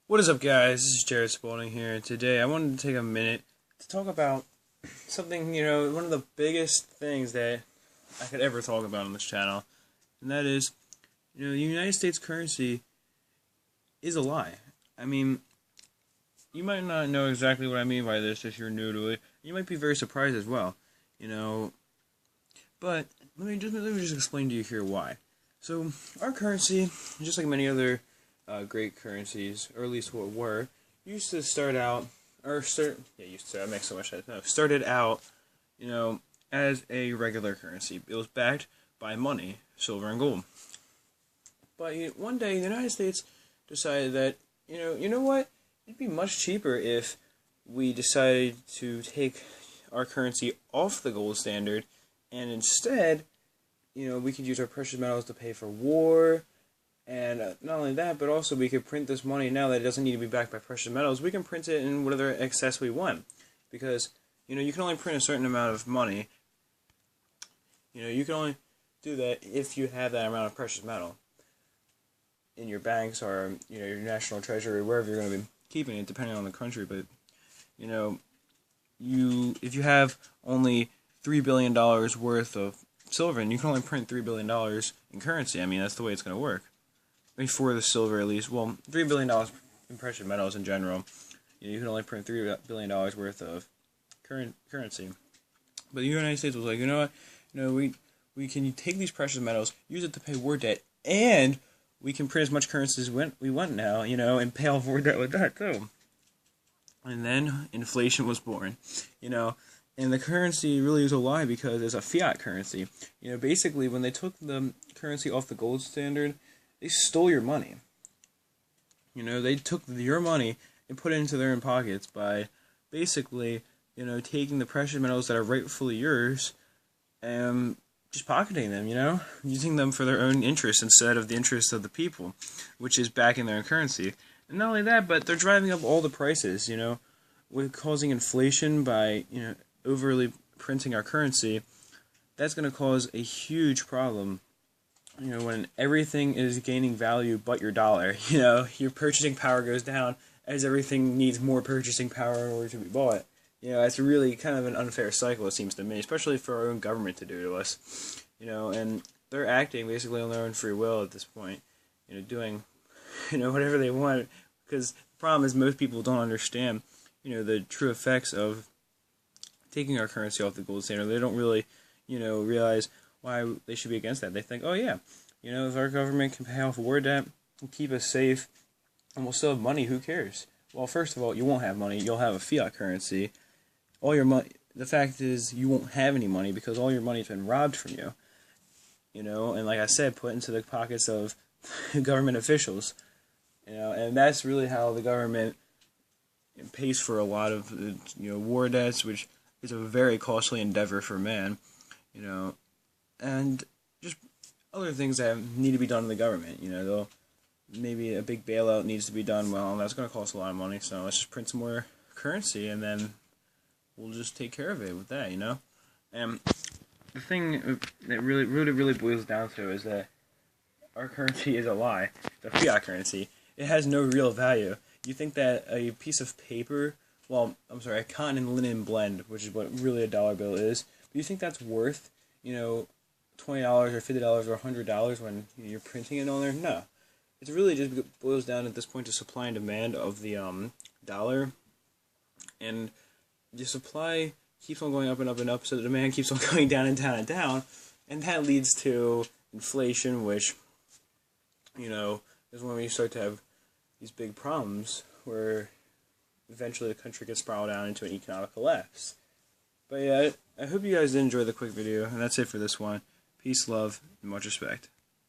What is up, guys? This is Jared Spalding here, and today I wanted to take a minute to talk about something, one of the biggest things that I could ever talk about on this channel, and that is, the United States currency is a lie. I mean, you might not know exactly what I mean by this if you're new to it. You might be very surprised as well, but let me just explain to you here why. So, our currency, just like many other great currencies, or at least what were, used to start out, that makes so much sense. No, started out, as a regular currency. It was backed by money, silver and gold. But one day, the United States decided that, you know what? It'd be much cheaper if we decided to take our currency off the gold standard, and instead, we could use our precious metals to pay for war. And not only that, but also we could print this money now that it doesn't need to be backed by precious metals. We can print it in whatever excess we want. Because, you can only print a certain amount of money. You can only do that if you have that amount of precious metal in your banks or, your national treasury, wherever you're going to be keeping it, depending on the country. But, if you have only $3 billion worth of silver, and you can only print $3 billion in currency, I mean, that's the way it's going to work. For the silver, at least. Well, $3 billion in precious metals in general. You can only print $3 billion worth of currency. But the United States was like, you know what? We can take these precious metals, use it to pay war debt, and we can print as much currency as we want now, and pay off war debt with that, too. And then inflation was born, And the currency really is a lie because it's a fiat currency. Basically, when they took the currency off the gold standard, they stole your money. They took your money and put it into their own pockets by basically, taking the precious metals that are rightfully yours and just pocketing them, using them for their own interest instead of the interest of the people, which is backing their own currency. And not only that, but they're driving up all the prices, with causing inflation by, overly printing our currency. That's going to cause a huge problem. When everything is gaining value but your dollar, your purchasing power goes down as everything needs more purchasing power in order to be bought. It's really kind of an unfair cycle, it seems to me, especially for our own government to do to us. And they're acting basically on their own free will at this point, doing, whatever they want, because the problem is most people don't understand, the true effects of taking our currency off the gold standard. They don't really, realize why they should be against that. They think, oh yeah, if our government can pay off war debt and keep us safe, and we'll still have money, who cares? Well, first of all, you won't have money. You'll have a fiat currency. All your money. The fact is, you won't have any money because all your money's been robbed from you. And like I said, put into the pockets of government officials. And that's really how the government pays for a lot of war debts, which is a very costly endeavor for man. And just other things that need to be done in the government. Maybe a big bailout needs to be done. Well, that's going to cost a lot of money, so let's just print some more currency, and then we'll just take care of it with that, And the thing that really boils down to is that our currency is a lie. The fiat currency. It has no real value. You think that a piece of paper, a cotton and linen blend, which is what really a dollar bill is, but you think that's worth, $20 or $50 or $100 when you're printing it on there? No. It really just boils down at this point to supply and demand of the dollar. And the supply keeps on going up and up and up, so the demand keeps on going down and down and down. And that leads to inflation, which, is when we start to have these big problems where eventually the country gets spiraled down into an economic collapse. But yeah, I hope you guys did enjoy the quick video, and that's it for this one. Peace, love, and much respect.